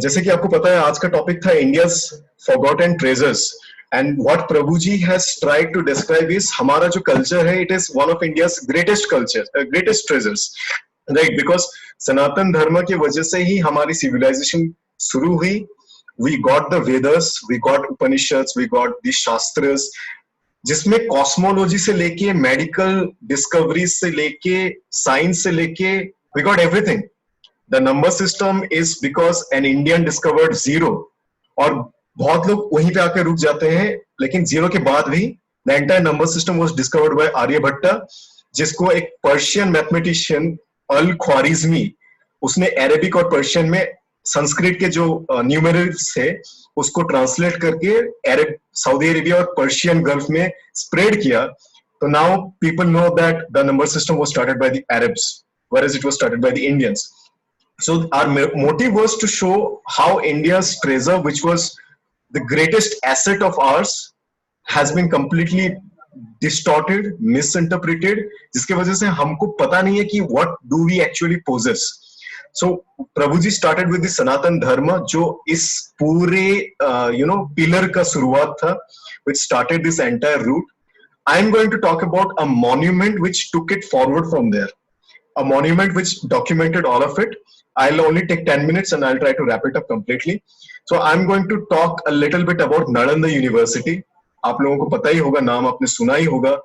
जैसे कि आपको पता है आज का टॉपिक था India's forgotten treasures and what Prabhu ji has tried to describe is हमारा जो कल्चर है it is one of India's greatest culture greatest treasures right because सनातन धर्म की वजह से ही हमारी सिविलाइजेशन शुरू हुई we got the Vedas we got Upanishads we got the Shastras जिसमें कॉस्मोलॉजी से लेके मेडिकल डिस्कवरीज से लेके साइंस से लेके we got everything the number system is because an Indian discovered zero और बहुत लोग वहीं पे आकर रुक जाते हैं लेकिन जीरो के बाद भी the entire number system was discovered by Aryabhata जिसको एक पर्शियन मैथमेटिशियन अल ख्वारिज़मी उसने अरेबिक और पर्शियन में संस्कृत के जो न्यूमेरल्स थे उसको ट्रांसलेट करके अरब सऊदी अरेबिया और पर्शियन गल्फ में स्प्रेड किया तो now people know that the number system was started by the Arabs whereas it was started by the Indians. So our motive was to show how India's treasure, which was the greatest asset of ours, has been completely distorted, misinterpreted, जिसके वजह से हमको पता नहीं है कि what do we actually possess. So Prabhu ji started with the Sanatan Dharma, जो इस पूरे pillar का शुरुआत था, which started this entire route. I am going to talk about a monument which took it forward from there. A monument which documented all of it. I'll only take 10 minutes and I'll try to wrap it up completely. So I'm going to talk a little bit about Nalanda University. आप लोगों को पता ही होगा नाम आपने सुना ही होगा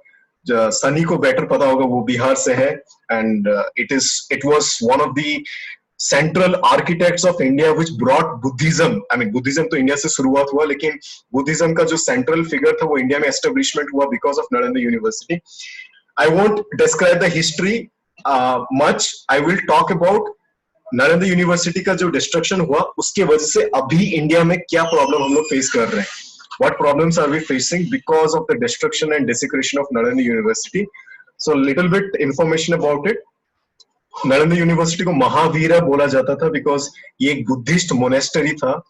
सनी को बेटर पता होगा वो बिहार से है and it was one of the central architects of India which brought Buddhism. I mean Buddhism तो इंडिया से शुरुआत हुआ लेकिन Buddhism का जो central figure था वो इंडिया में establishment हुआ because of Nalanda University. I won't describe the history much. I will talk about Nalanda university का जो डिस्ट्रक्शन हुआ उसके वजह से अभी इंडिया में क्या प्रॉब्लम हम लोग फेस कर रहे हैं what problems are we facing because of the destruction and desecration of Nalanda university so little bit information about it Nalanda university को महावीरा बोला जाता था बिकॉज ये एक बुद्धिस्ट मोनेस्टरी था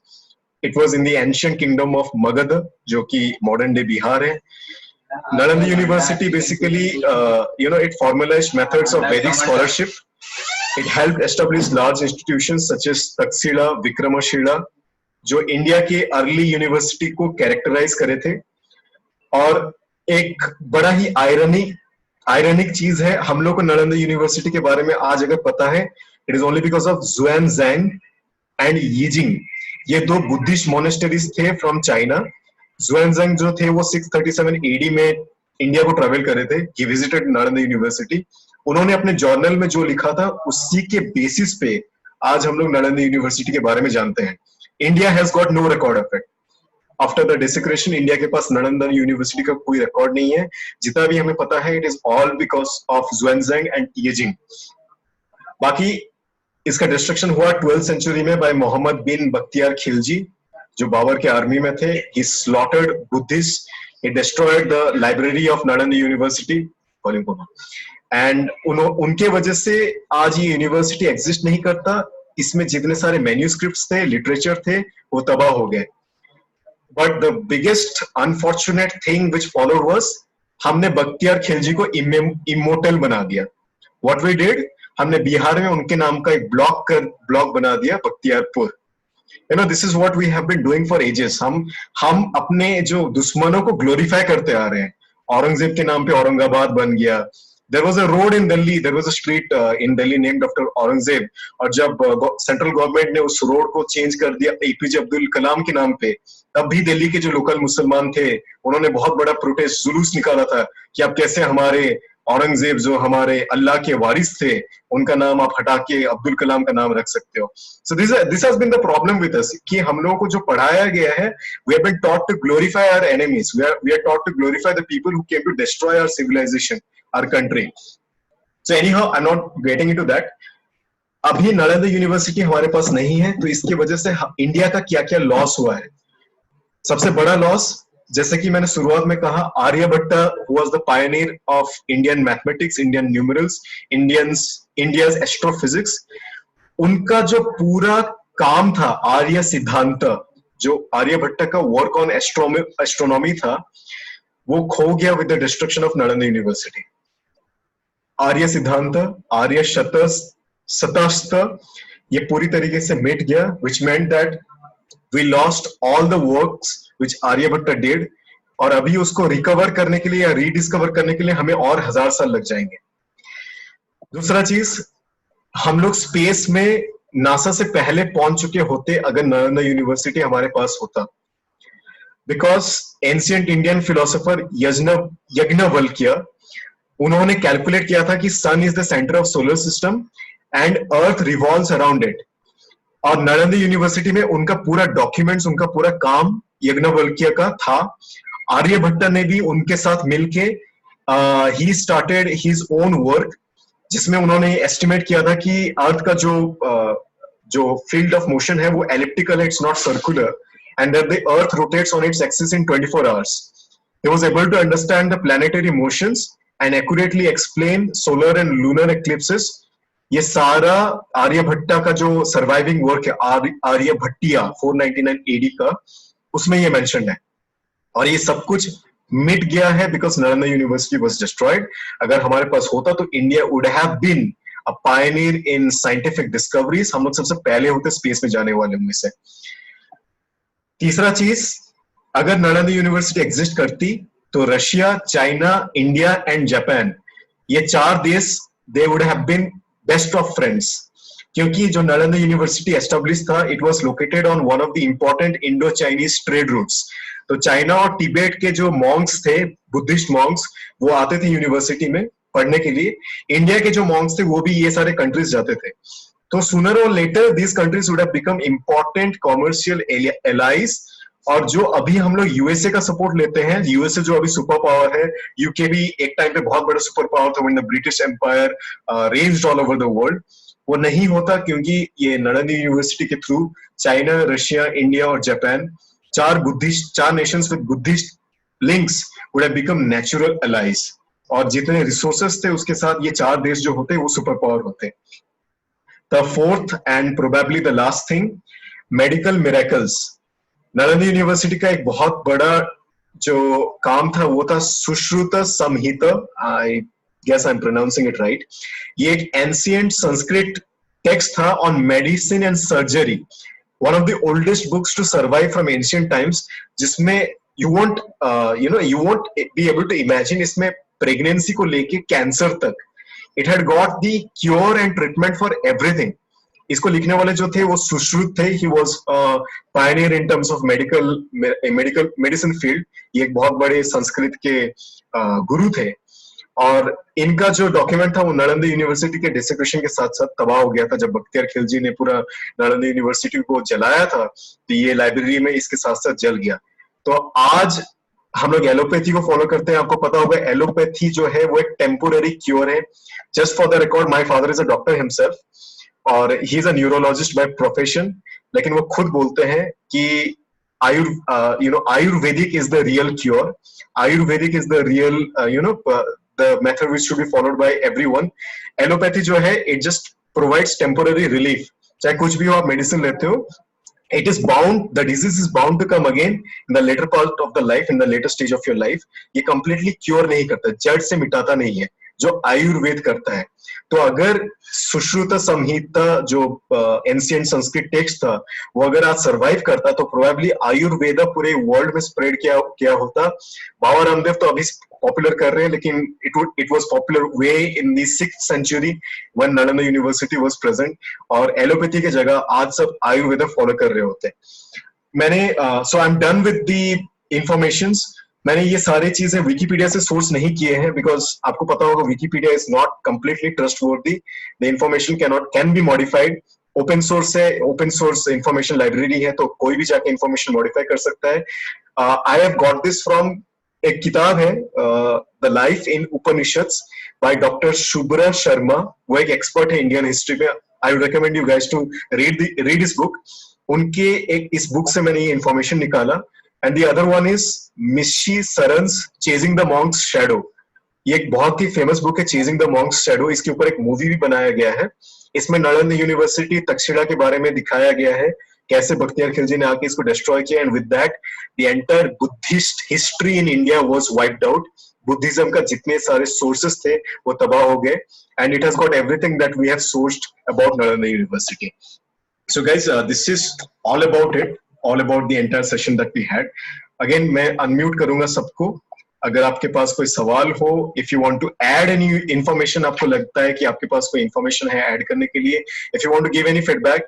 it was in the ancient kingdom of Magadh जो कि मॉडर्न डे बिहार है Nalanda university basically it formalized methods of Vedic scholarship. It helped establish large institutions such as Taxila, Vikramashila, जो इंडिया के अर्ली यूनिवर्सिटी को characterise करे थे और एक बड़ा ही आयरनिक चीज है हम लोग को नालंदा यूनिवर्सिटी के बारे में आज अगर पता है it is only because of Xuanzang and Yijing ये दो बुद्धिस्ट मोनेस्टरीज थे फ्रॉम चाइना ज़ुआनज़ैंग जो थे वो 637 AD में इंडिया को ट्रेवल करे थे ही विजिटेड नालंदा यूनिवर्सिटी उन्होंने अपने जर्नल में जो लिखा था उसी के बेसिस पे आज हम लोग नालंदा यूनिवर्सिटी के बारे में जानते हैं India has got no record of it after the desecration India के पास नालंदा यूनिवर्सिटी का कोई रिकॉर्ड नहीं है जितना भी हमें पता है it is all because of Xuanzang and Yijing बाकी इसका डिस्ट्रक्शन हुआ 12th सेंचुरी में बाय मोहम्मद बिन बख्तियार खिलजी जो बाबर के आर्मी में थे he slaughtered Buddhists he destroyed the library of Nalanda University and उनके वजह से आज ये यूनिवर्सिटी एग्जिस्ट नहीं करता इसमें जितने सारे मैन्यूस्क्रिप्ट्स थे लिटरेचर थे वो तबाह हो गए but the biggest unfortunate thing which followed was हमने बख्तियार खिलजी को इमोर्टल बना दिया व्हाट वी डिड हमने बिहार में उनके नाम का एक ब्लॉक बना दिया Bakhtiyarpur this is what we have been doing for ages हम अपने जो दुश्मनों को ग्लोरीफाई करते आ रहे हैं औरंगजेब के नाम पे औरंगाबाद बन गया There was a road in Delhi, there was a street in Delhi named after Aurangzeb. और जब सेंट्रल गवर्नमेंट ने उस रोड को चेंज कर दिया एपीजे अब्दुल कलाम के नाम पे तब भी दिल्ली के जो लोकल मुसलमान थे उन्होंने बहुत बड़ा प्रोटेस्ट जुलूस निकाला था कि आप कैसे हमारे औरंगजेब जो हमारे अल्लाह के वारिस थे उनका नाम आप हटा के अब्दुल कलाम का नाम रख सकते हो so this has been the problem with us कि हम लोगों को जो पढ़ाया गया है we have been taught to glorify our enemies we are taught to glorify the people who came to destroy our civilisation our country so anyhow I am not getting into that अभी Nalanda university हमारे पास नहीं है तो इसकी वजह से India का क्या क्या लॉस हुआ है सबसे बड़ा लॉस जैसे कि मैंने शुरुआत में कहा Aryabhata was the pioneer of Indian mathematics Indian numerals India's astrophysics उनका जो पूरा काम था आर्य सिद्धांत जो आर्यभट्ट का वर्क ऑन एस्ट्रोनॉमी था वो खो गया with the destruction of Nalanda university Arya Siddhanta Arya शतस्त्र ये पूरी तरीके से मिट गया, which meant that we lost all the works which Aryabhata did, और अभी उसको रिकवर करने के लिए या रीडिस्कवर करने के लिए हमें और 1000 साल लग जाएंगे। दूसरा चीज, हम लोग स्पेस में नासा से पहले पहुंच चुके होते अगर नालंदा यूनिवर्सिटी हमारे पास होता, because ancient Indian philosopher Yajnavalkya, उन्होंने कैलकुलेट किया था कि sun is the centre of solar system and earth revolves around it, और नालंदा यूनिवर्सिटी में उनका पूरा डॉक्यूमेंट्स, उनका पूरा काम यज्ञवल्क्य का था। आर्यभट्ट ने भी उनके साथ मिलके he started his own work, जिसमें उन्होंने एस्टिमेट किया था कि अर्थ का जो फील्ड ऑफ मोशन है वो एलिप्टिकल है, it's not circular, and that the earth rotates on its axis in 24 hours. He was able to understand the planetary motions and accurately explain solar and lunar eclipses. ये सारा आर्यभट्टा का जो surviving work है, Aryabhatiya 499 AD का, उसमें ये mentioned है। और ये सब कुछ मिट गया है because Nalanda university was destroyed. अगर हमारे पास होता तो India would have been a pioneer in scientific discoveries, हम लोग सबसे पहले होते स्पेस में जाने वाले उनमें से। तीसरा चीज, अगर नालंदा यूनिवर्सिटी एग्जिस्ट करती तो Russia, China, India and Japan, ये 4 देश they would have been best of friends, क्योंकि जो नालंदा यूनिवर्सिटी एस्टेब्लिश था, it was located on one of the important Indo Chinese trade routes. तो चाइना और तिब्बत के जो मॉन्क्स थे, बुद्धिस्ट मॉन्क्स, वो आते थे यूनिवर्सिटी में पढ़ने के लिए। इंडिया के जो मॉन्क्स थे वो भी ये सारे कंट्रीज जाते थे। तो सूनर और later these countries would have become important commercial allies. और जो अभी हम लोग यूएसए का सपोर्ट लेते हैं, यूएसए जो अभी सुपर पावर है, यूके भी एक टाइम पे बहुत बड़ा सुपर पावर था when the British empire ranged all over the world, वो नहीं होता क्योंकि ये नालंदा यूनिवर्सिटी के थ्रू चाइना, रशिया, इंडिया और Japan, 4 nations with Buddhist links would have become natural allies. और जितने रिसोर्सेस थे उसके साथ ये 4 देश जो होते वो सुपर पावर होते। The fourth and probably the last thing, medical miracles. Nalanda university का एक बहुत बड़ा जो काम था वो था सुश्रुत संहिता, I guess I'm pronouncing it right. ये एक ancient संस्कृत टेक्स्ट था on medicine and surgery, one of the oldest books to survive from ancient times, जिसमें you won't be able to imagine इसमें प्रेगनेंसी को लेके कैंसर तक it had got the cure and treatment for everything. इसको लिखने वाले जो थे वो सुश्रुत थे, he was a pioneer in terms of medicine field. ये एक बहुत बड़े संस्कृत के गुरु थे, और इनका जो डॉक्यूमेंट था वो नालंदा यूनिवर्सिटी के डिसक्रेशन के साथ साथ तबाह हो गया था जब बख्तियार खिलजी ने पूरा नालंदा यूनिवर्सिटी को जलाया था, तो ये लाइब्रेरी में इसके साथ साथ जल गया। तो आज हम लोग एलोपैथी को फॉलो करते हैं। आपको पता होगा एलोपैथी जो है वो एक टेम्पोररी क्योर है। Just for the record, my father is a doctor himself और he is a neurologist by profession, लेकिन वो खुद बोलते हैं कि Ayurvedic is the real cure, Ayurvedic is the real the method which should be followed by everyone. Allopathy जो है it just provides temporary relief. चाहे कुछ भी हो आप मेडिसिन लेते हो, it is bound, the disease is bound to come again in the later part of the life, in the later stage of your life. ये completely cure नहीं करता, जड़ से मिटाता नहीं है, जो आयुर्वेद करता है। तो अगर सुश्रुत संहिता जो एंशिएंट संस्कृत टेक्स्ट था वो अगर आज सरवाइव करता तो प्रोबेबली आयुर्वेद पूरे वर्ल्ड में स्प्रेड किया होता। बाबा रामदेव तो अभी पॉपुलर कर रहे हैं, लेकिन it was popular way in the 6th century when Nalanda university was present, और एलोपैथी की जगह आज सब आयुर्वेद फॉलो कर रहे होते। मैंने so I am done with the informations. मैंने ये सारी चीजें विकिपीडिया से सोर्स नहीं किए हैं, बिकॉज आपको पता होगा Wikipedia is not completely trustworthy, the information can be modified. Open source है, ओपन सोर्स इंफॉर्मेशन लाइब्रेरी है, तो कोई भी जाके इंफॉर्मेशन मॉडिफाई कर सकता है। I have got this from, एक किताब है the life in Upanishads by doctor Shubhra Sharma, वो एक एक्सपर्ट है इंडियन हिस्ट्री में। I would recommend you guys to read this book. उनके एक इस बुक से मैंने ये इंफॉर्मेशन निकाला। And the other one is Mishi Saran's chasing the monk's shadow. ये एक बहुत ही फेमस बुक है, चेजिंग द मॉन्क्स शैडो। इसके ऊपर एक मूवी भी बनाया गया है। इसमें नालंदा यूनिवर्सिटी तक्षशिला के बारे में दिखाया गया है, कैसे बख्तियार खिलजी ने आके इसको डिस्ट्रॉय किया, and with that the entire Buddhist history in India was wiped out. Buddhism का जितने सारे सोर्सेस थे वो तबाह हो गए, and it has got everything that we have sourced about Nalanda University. So guys, this is all about the entire session that we had. Again, मैं unmute करूंगा सबको. अगर आपके पास कोई सवाल हो, if you want to add any information, आपको लगता है कि आपके पास कोई information है ऐड करने के लिए, if you want to give any feedback,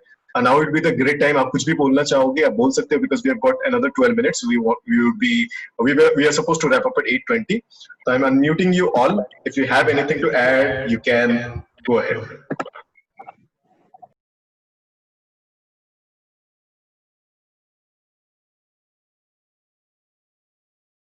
now it will be the great time. आप कुछ भी बोलना चाहोगे आप बोल सकते हो, because we have got another 12 minutes. We are supposed to wrap up at 8:20. So I'm unmuting you all. If you have anything to add, you can go ahead.